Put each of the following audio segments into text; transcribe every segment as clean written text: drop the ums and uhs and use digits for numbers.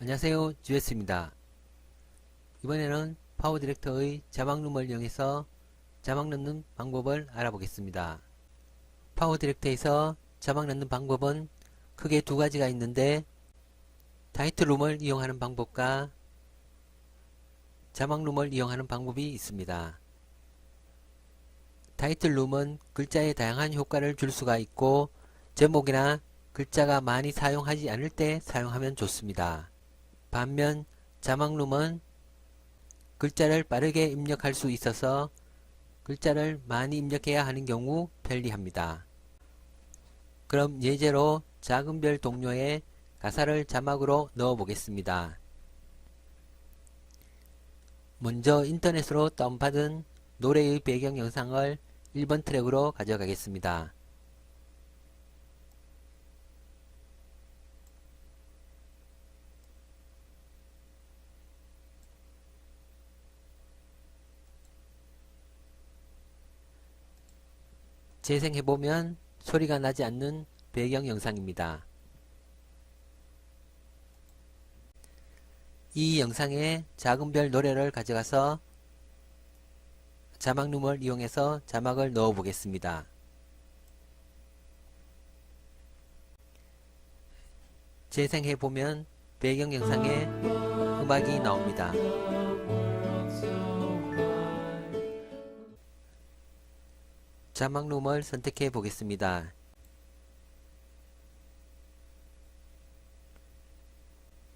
안녕하세요, GS입니다. 이번에는 파워 디렉터의 자막룸을 이용해서 자막 넣는 방법을 알아보겠습니다. 파워 디렉터에서 자막 넣는 방법은 크게 두 가지가 있는데, 타이틀룸을 이용하는 방법과 자막룸을 이용하는 방법이 있습니다. 타이틀룸은 글자에 다양한 효과를 줄 수가 있고, 제목이나 글자가 많이 사용하지 않을 때 사용하면 좋습니다. 반면 자막룸은 글자를 빠르게 입력할 수 있어서 글자를 많이 입력해야 하는 경우 편리합니다. 그럼 예제로 작은 별 동료의 가사를 자막으로 넣어 보겠습니다. 먼저 인터넷으로 다운받은 노래의 배경 영상을 1번 트랙으로 가져가겠습니다. 재생해보면 소리가 나지 않는 배경 영상입니다. 이 영상에 작은 별 노래를 가져가서 자막룸을 이용해서 자막을 넣어 보겠습니다. 재생해보면 배경 영상에 음악이 나옵니다. 자막룸을 선택해 보겠습니다.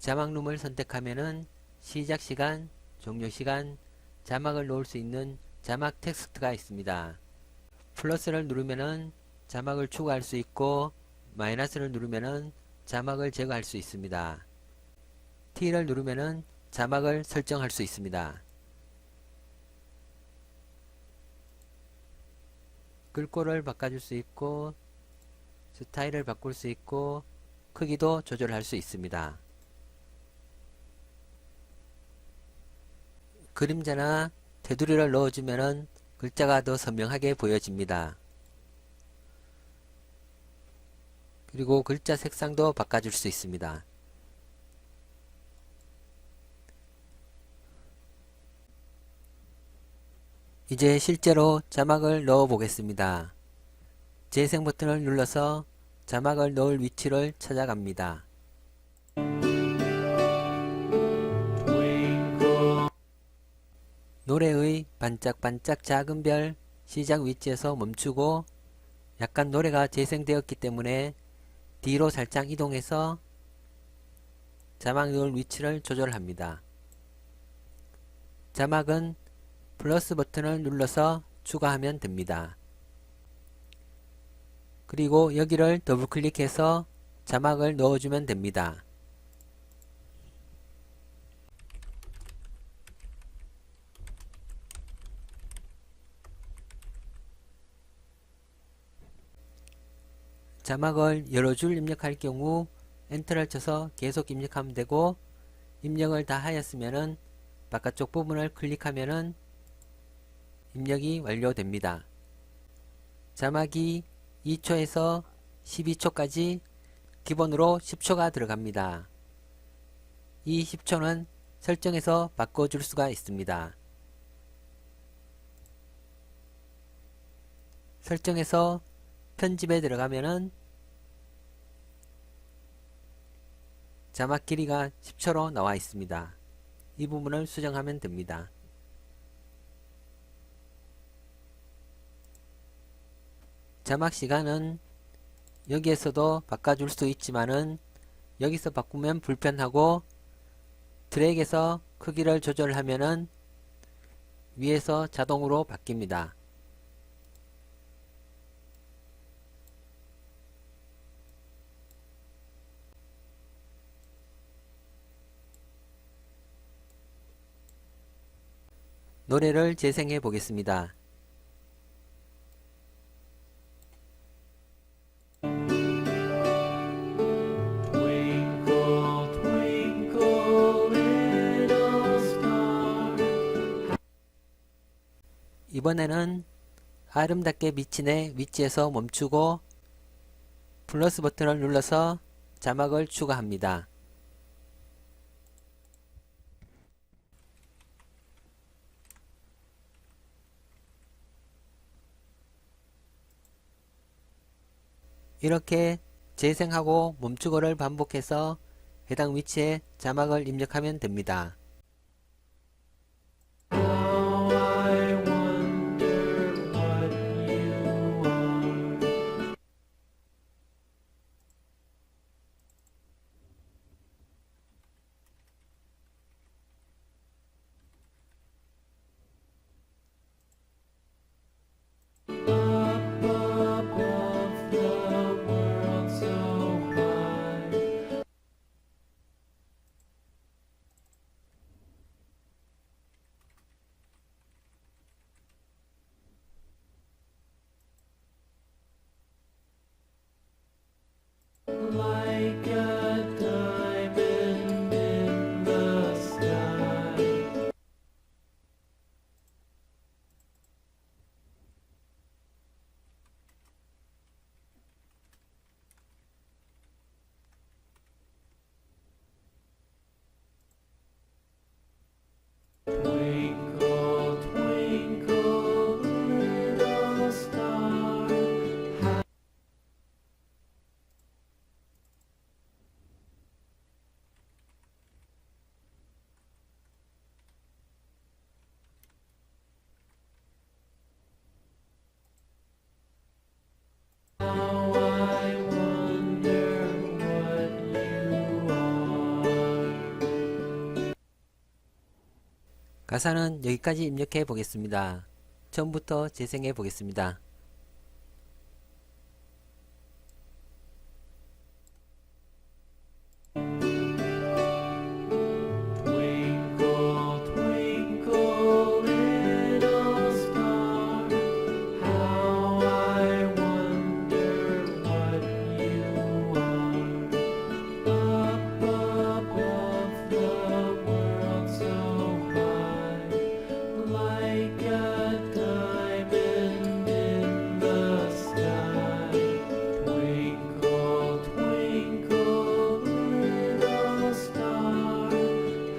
자막룸을 선택하면은 시작 시간, 종료 시간, 자막을 넣을 수 있는 자막 텍스트가 있습니다. 플러스를 누르면은 자막을 추가할 수 있고, 마이너스를 누르면은 자막을 제거할 수 있습니다. T를 누르면은 자막을 설정할 수 있습니다. 글꼴을 바꿔줄 수 있고, 스타일을 바꿀 수 있고, 크기도 조절할 수 있습니다. 그림자나 테두리를 넣어주면 글자가 더 선명하게 보여집니다. 그리고 글자 색상도 바꿔줄 수 있습니다. 이제 실제로 자막을 넣어 보겠습니다. 재생 버튼을 눌러서 자막을 넣을 위치를 찾아갑니다. 노래의 반짝반짝 작은 별 시작 위치에서 멈추고, 약간 노래가 재생되었기 때문에 뒤로 살짝 이동해서 자막 넣을 위치를 조절합니다. 자막은 플러스 버튼을 눌러서 추가하면 됩니다. 그리고 여기를 더블 클릭해서 자막을 넣어주면 됩니다. 자막을 여러 줄 입력할 경우 엔터를 쳐서 계속 입력하면 되고, 입력을 다 하였으면은 바깥쪽 부분을 클릭하면은 입력이 완료됩니다. 자막이 2초에서 12초까지 기본으로 10초가 들어갑니다. 이 10초는 설정에서 바꿔줄 수가 있습니다. 설정에서 편집에 들어가면은 자막 길이가 10초로 나와 있습니다. 이 부분을 수정하면 됩니다. 자막 시간은 여기에서도 바꿔줄 수 있지만은 여기서 바꾸면 불편하고, 드래그해서 크기를 조절하면은 위에서 자동으로 바뀝니다. 노래를 재생해 보겠습니다. 이번에는 아름답게 비친의 위치에서 멈추고 플러스 버튼을 눌러서 자막을 추가합니다. 이렇게 재생하고 멈추고를 반복해서 해당 위치에 자막을 입력하면 됩니다. Like a diamond in the sky. Twinkle, twinkle, little star. How I wonder what you are. 가사는 여기까지 입력해 보겠습니다. 처음부터 재생해 보겠습니다. Twinkle, twinkle, little star, how I wonder what you are. Up above the world so high, like a diamond in the sky. Twinkle, twinkle, little star,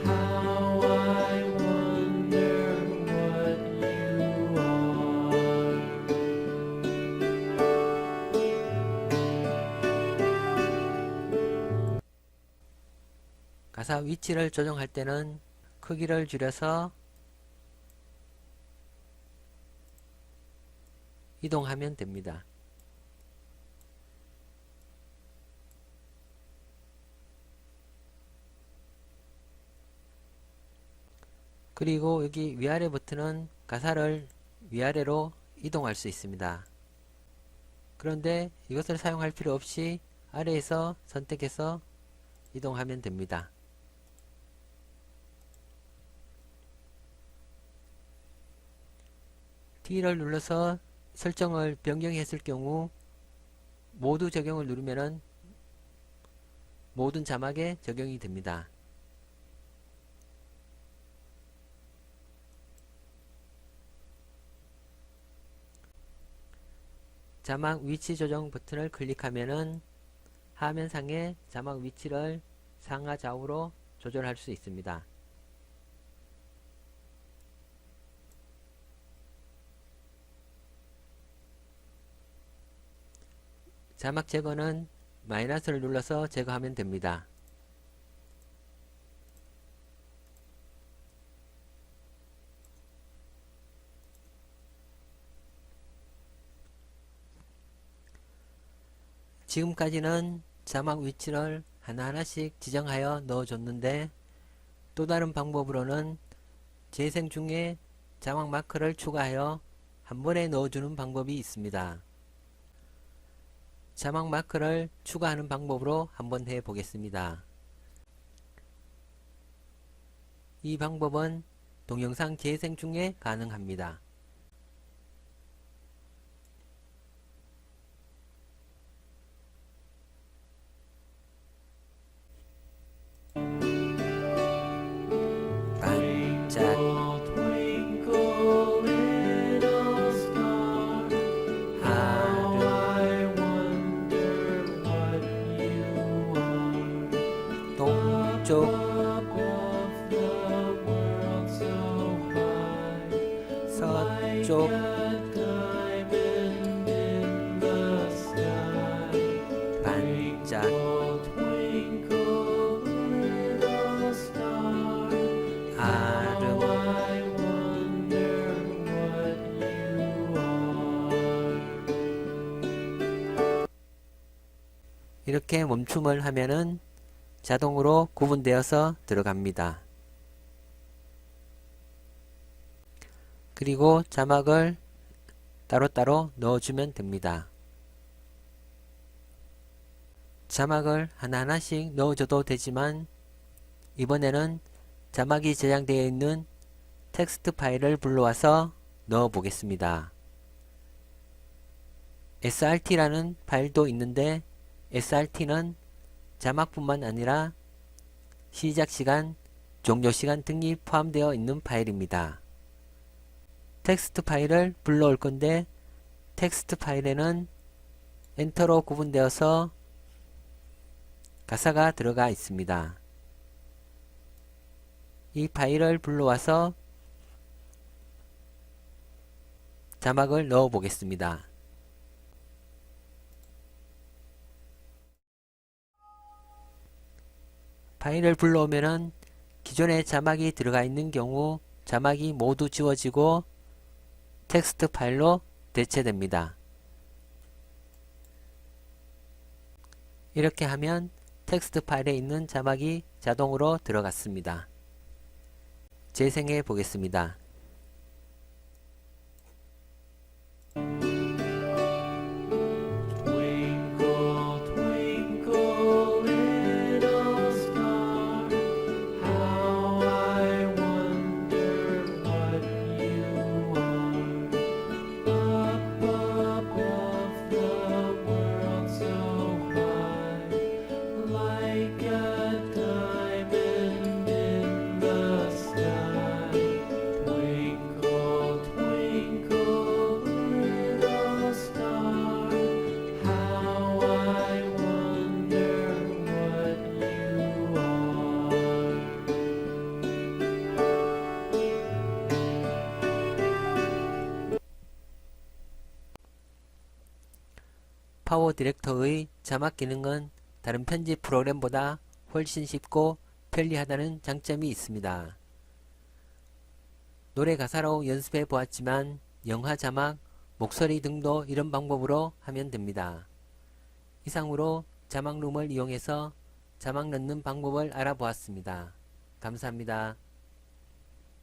how I wonder what you are. 가사 위치를 조정할 때는 크기를 줄여서 이동하면 됩니다. 그리고 여기 위아래 버튼은 가사를 위아래로 이동할 수 있습니다. 그런데 이것을 사용할 필요 없이 아래에서 선택해서 이동하면 됩니다. T를 눌러서 설정을 변경했을 경우 모두 적용을 누르면 모든 자막에 적용이 됩니다. 자막 위치 조정 버튼을 클릭하면은 화면상의 자막 위치를 상하 좌우로 조절할 수 있습니다. 자막 제거는 마이너스를 눌러서 제거하면 됩니다. 지금까지는 자막 위치를 하나하나씩 지정하여 넣어줬는데 또 다른 방법으로는 재생 중에 자막 마크를 추가하여 한 번에 넣어주는 방법이 있습니다. 자막 마크를 추가하는 방법으로 한번 해 보겠습니다. 이 방법은 동영상 재생 중에 가능합니다. 반짝 Twinkle, little star, how I wonder what you are. 동쪽 Above the world so high, 서쪽 like a diamond in the sky. 이렇게 멈춤을 하면은 자동으로 구분되어서 들어갑니다. 그리고 자막을 따로따로 넣어주면 됩니다. 자막을 하나하나씩 넣어줘도 되지만 이번에는 자막이 저장되어 있는 텍스트 파일을 불러와서 넣어 보겠습니다. srt라는 파일도 있는데 srt는 자막뿐만 아니라 시작시간, 종료시간 등이 포함되어 있는 파일입니다. 텍스트 파일을 불러올 건데 텍스트 파일에는 엔터로 구분되어서 가사가 들어가 있습니다. 이 파일을 불러와서 자막을 넣어 보겠습니다. 파일을 불러오면은 기존에 자막이 들어가 있는 경우 자막이 모두 지워지고 텍스트 파일로 대체됩니다. 이렇게 하면 텍스트 파일에 있는 자막이 자동으로 들어갔습니다. 재생해 보겠습니다. Twinkle, twinkle, little star, how I wonder what you are. Up above the world so high, like a diamond in the sky. Twinkle, twinkle, little star, how I wonder what you are. 파워 디렉터의 자막 기능은 다른 편집 프로그램보다 훨씬 쉽고 편리하다는 장점이 있습니다. 노래 가사로 연습해 보았지만 영화 자막, 목소리 등도 이런 방법으로 하면 됩니다. 이상으로 자막룸을 이용해서 자막 넣는 방법을 알아보았습니다. 감사합니다.